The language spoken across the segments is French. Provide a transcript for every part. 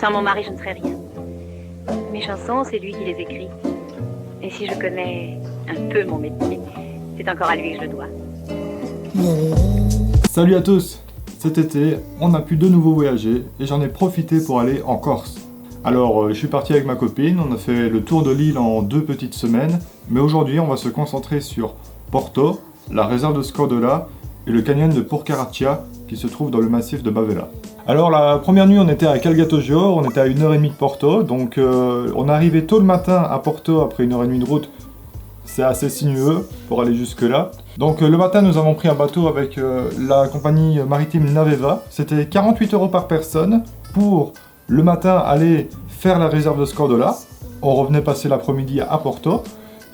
Sans mon mari, je ne serais rien. Mes chansons, c'est lui qui les écrit. Et si je connais un peu mon métier, c'est encore à lui que je le dois. Salut à tous! Cet été, on a pu de nouveau voyager et j'en ai profité pour aller en Corse. Alors, je suis parti avec ma copine, on a fait le tour de l'île en 2 petites semaines, mais aujourd'hui on va se concentrer sur Porto, la réserve de Scordola et le canyon de Porcaraccia qui se trouve dans le massif de Bavela. Alors la première nuit on était à Calgatoggiore, on était à 1h30 de Porto, donc on est arrivé tôt le matin à Porto après 1h30 de route. C'est assez sinueux pour aller jusque là. Donc le matin nous avons pris un bateau avec la compagnie maritime Naveva. C'était 48 € par personne pour le matin aller faire la réserve de Scordola. On revenait passer l'après-midi à Porto.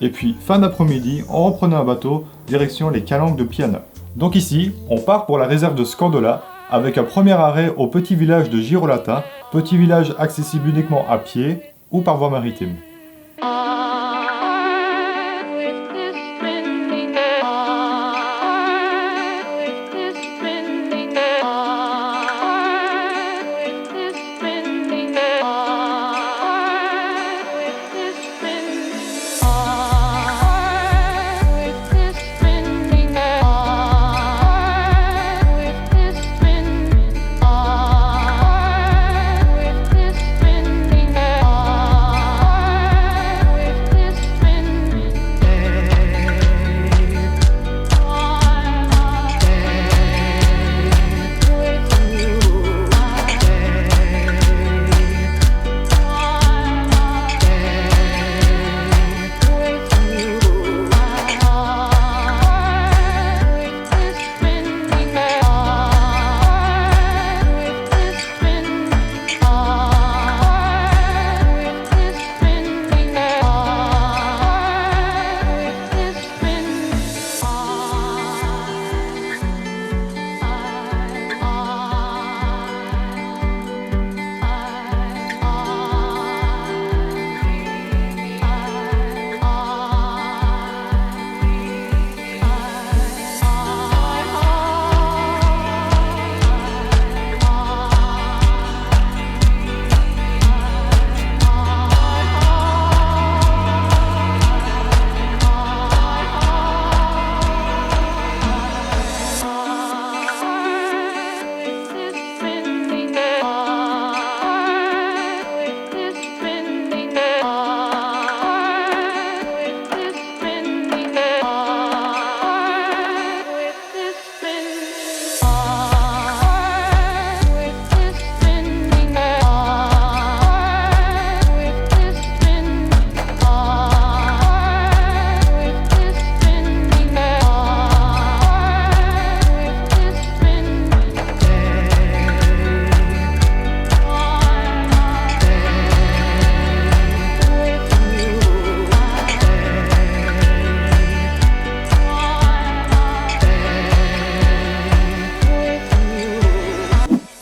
Et puis fin d'après-midi on reprenait un bateau direction les Calanques de Piana. Donc ici on part pour la réserve de Scordola avec un premier arrêt au petit village de Girolata. Petit village accessible uniquement à pied ou par voie maritime.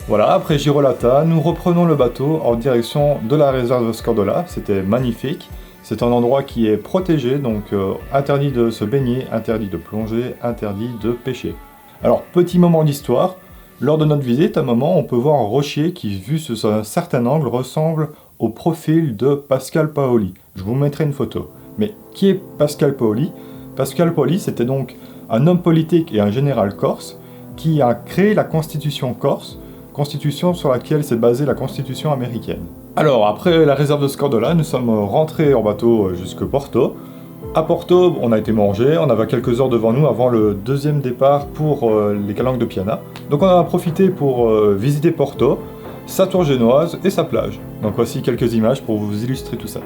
Voilà, après Girolata, nous reprenons le bateau en direction de la réserve de Scordola. C'était magnifique. C'est un endroit qui est protégé, donc interdit de se baigner, interdit de plonger, interdit de pêcher. Alors, petit moment d'histoire. Lors de notre visite, à un moment, on peut voir un rocher qui, vu sous un certain angle, ressemble au profil de Pascal Paoli. Je vous mettrai une photo. Mais qui est Pascal Paoli? Pascal Paoli, c'était donc un homme politique et un général corse qui a créé la Constitution corse, constitution sur laquelle s'est basée la Constitution américaine. Alors, après la réserve de Scordola, nous sommes rentrés en bateau jusque Porto. À Porto, on a été manger, on avait quelques heures devant nous avant le deuxième départ pour les Calanques de Piana. Donc on en a profité pour visiter Porto, sa tour génoise et sa plage. Donc voici quelques images pour vous illustrer tout ça.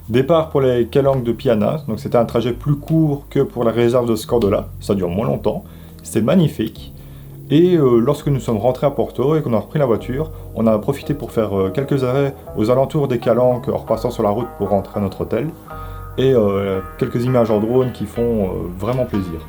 Départ pour les calanques de Piana, donc c'était un trajet plus court que pour la réserve de Scordola, ça dure moins longtemps, c'était magnifique. Et lorsque nous sommes rentrés à Porto et qu'on a repris la voiture, on a profité pour faire quelques arrêts aux alentours des calanques en repassant sur la route pour rentrer à notre hôtel. Et quelques images en drone qui font vraiment plaisir.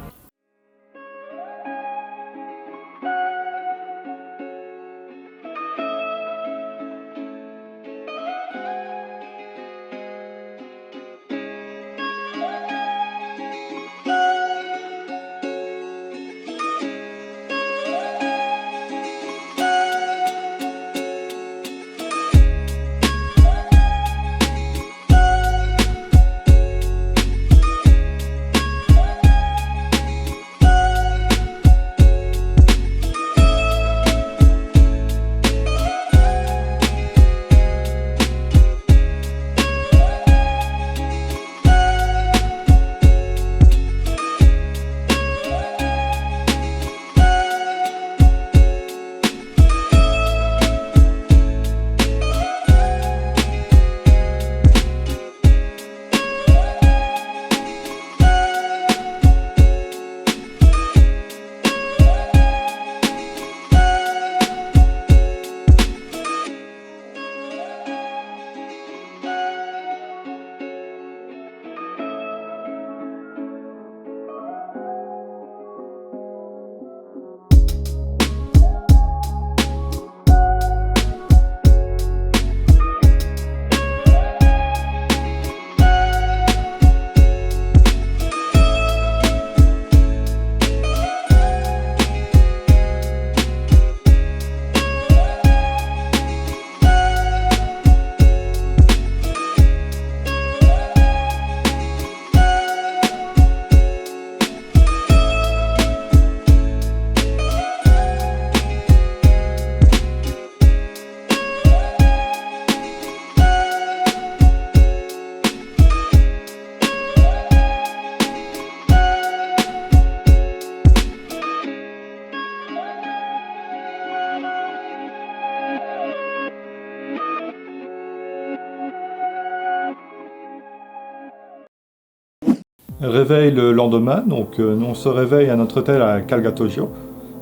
Réveil le lendemain, donc nous on se réveille à notre hôtel à Calgatogio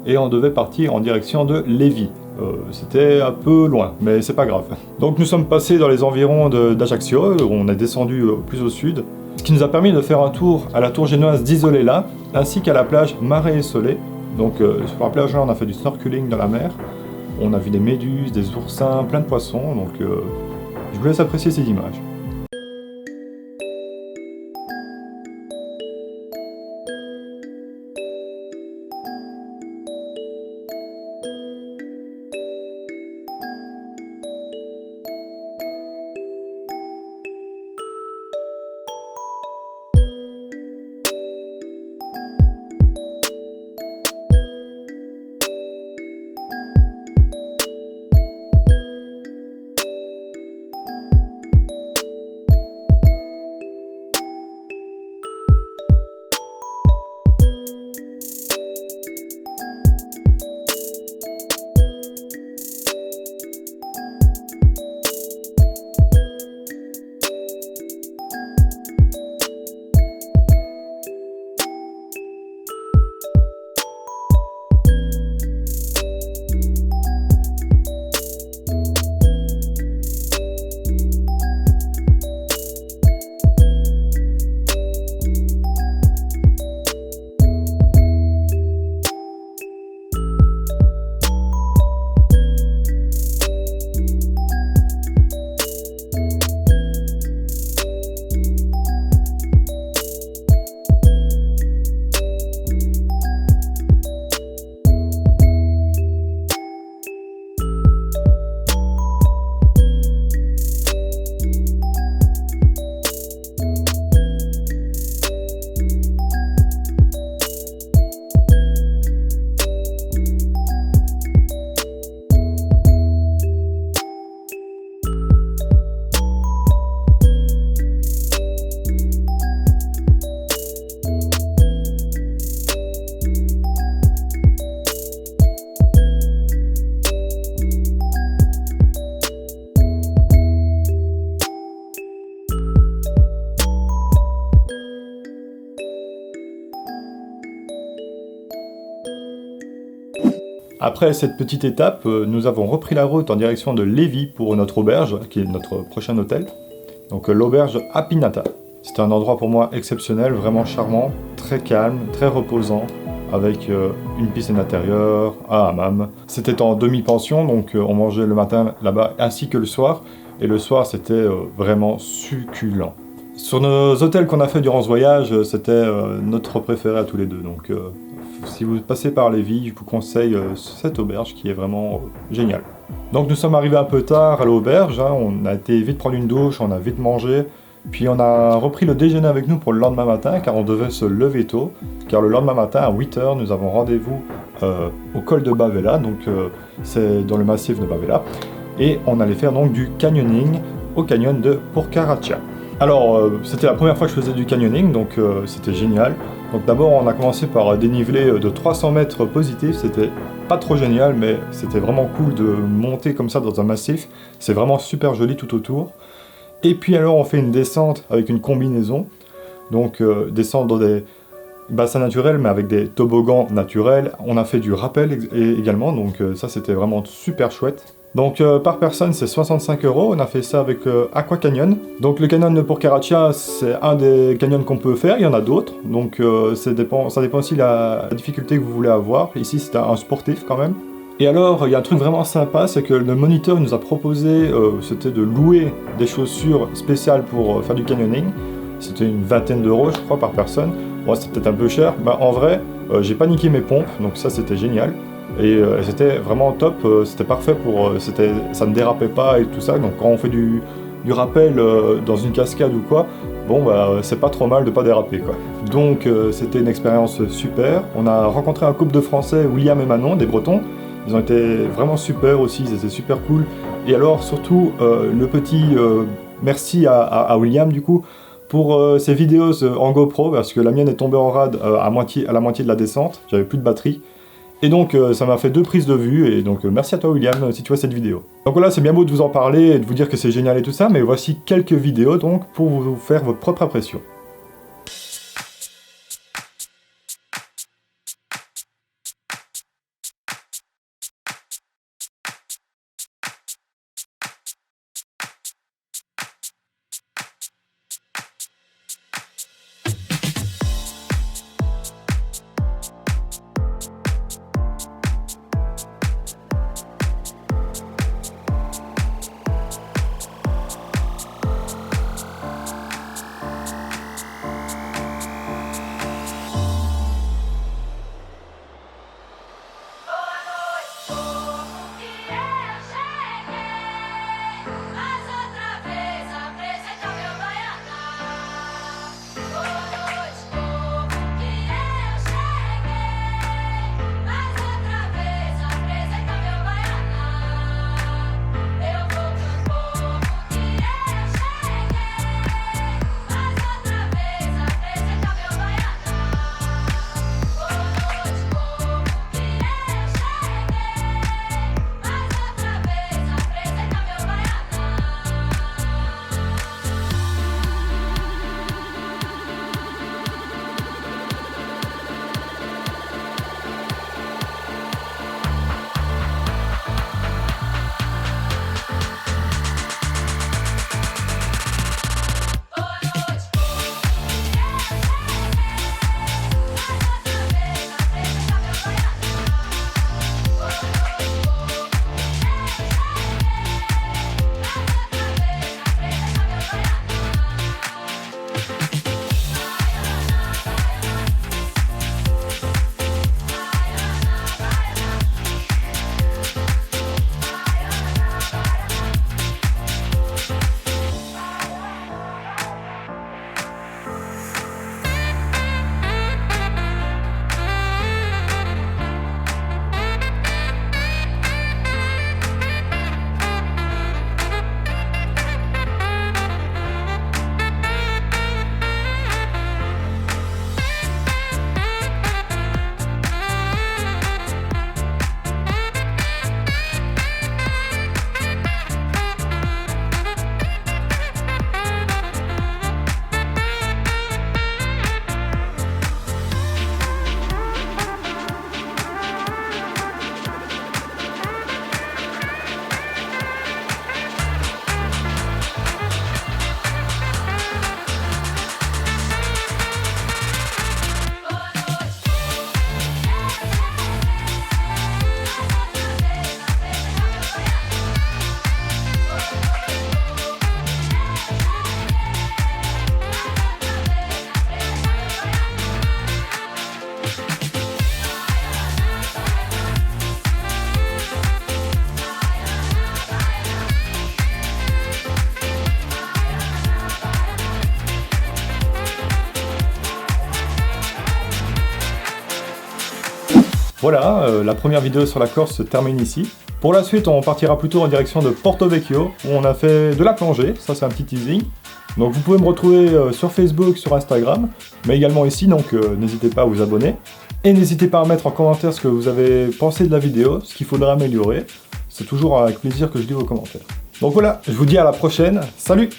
et on devait partir en direction de Lévis. C'était un peu loin, mais c'est pas grave. Donc nous sommes passés dans les environs d'Ajaccio, on est descendu plus au sud, ce qui nous a permis de faire un tour à la tour génoise d'Isolella, ainsi qu'à la plage Mare e Sole. Donc sur la plage là on a fait du snorkeling dans la mer, on a vu des méduses, des oursins, plein de poissons, donc je vous laisse apprécier ces images. Après cette petite étape, nous avons repris la route en direction de Lévis pour notre auberge, qui est notre prochain hôtel. Donc l'auberge à Pinata. C'était un endroit pour moi exceptionnel, vraiment charmant, très calme, très reposant, avec une piscine intérieure, un hammam. C'était en demi-pension, donc on mangeait le matin là-bas ainsi que le soir. Et le soir, c'était vraiment succulent. Sur nos hôtels qu'on a fait durant ce voyage, c'était notre préféré à tous les deux. Donc si vous passez par Lévis, je vous conseille cette auberge qui est vraiment géniale. Donc nous sommes arrivés un peu tard à l'auberge, hein. On a été vite prendre une douche, on a vite mangé. Puis on a repris le déjeuner avec nous pour le lendemain matin, car on devait se lever tôt. Car le lendemain matin, à 8h, nous avons rendez-vous au col de Bavela, donc c'est dans le massif de Bavela. Et on allait faire donc du canyoning au canyon de Pucarachia. Alors, c'était la première fois que je faisais du canyoning, donc c'était génial. Donc d'abord, on a commencé par un dénivelé de 300 mètres positif. C'était pas trop génial, mais c'était vraiment cool de monter comme ça dans un massif. C'est vraiment super joli tout autour. Et puis alors, on fait une descente avec une combinaison. Donc, descente dans des bassins naturels, mais avec des toboggans naturels. On a fait du rappel également, donc ça, c'était vraiment super chouette. Donc par personne c'est 65 €, on a fait ça avec Aqua Canyon. Donc le canyon de Pucarachia, c'est un des canyons qu'on peut faire, il y en a d'autres, donc ça dépend aussi de la difficulté que vous voulez avoir. Ici c'était un sportif quand même. Et alors il y a un truc vraiment sympa, c'est que le moniteur nous a proposé, c'était de louer des chaussures spéciales pour faire du canyoning. C'était une vingtaine d'euros je crois par personne. Bon, c'est peut-être un peu cher, mais en vrai j'ai pas niqué mes pompes, donc ça c'était génial. Et c'était vraiment top, c'était parfait pour... ça ne dérapait pas et tout ça, donc quand on fait du rappel dans une cascade ou quoi, bon bah c'est pas trop mal de pas déraper quoi. Donc c'était une expérience super. On a rencontré un couple de Français, William et Manon, des Bretons. Ils ont été vraiment super aussi, ils étaient super cool. Et alors surtout le petit merci à William du coup, pour ses vidéos en GoPro, parce que la mienne est tombée en rade à la moitié de la descente, j'avais plus de batterie. Et donc ça m'a fait 2 prises de vue, et donc merci à toi William si tu vois cette vidéo. Donc voilà, c'est bien beau de vous en parler et de vous dire que c'est génial et tout ça, mais voici quelques vidéos donc pour vous faire votre propre impression. Voilà, la première vidéo sur la Corse se termine ici. Pour la suite, on partira plutôt en direction de Porto Vecchio, où on a fait de la plongée, ça c'est un petit teasing. Donc vous pouvez me retrouver sur Facebook, sur Instagram, mais également ici, donc n'hésitez pas à vous abonner. Et n'hésitez pas à mettre en commentaire ce que vous avez pensé de la vidéo, ce qu'il faudrait améliorer. C'est toujours avec plaisir que je lis vos commentaires. Donc voilà, je vous dis à la prochaine, salut!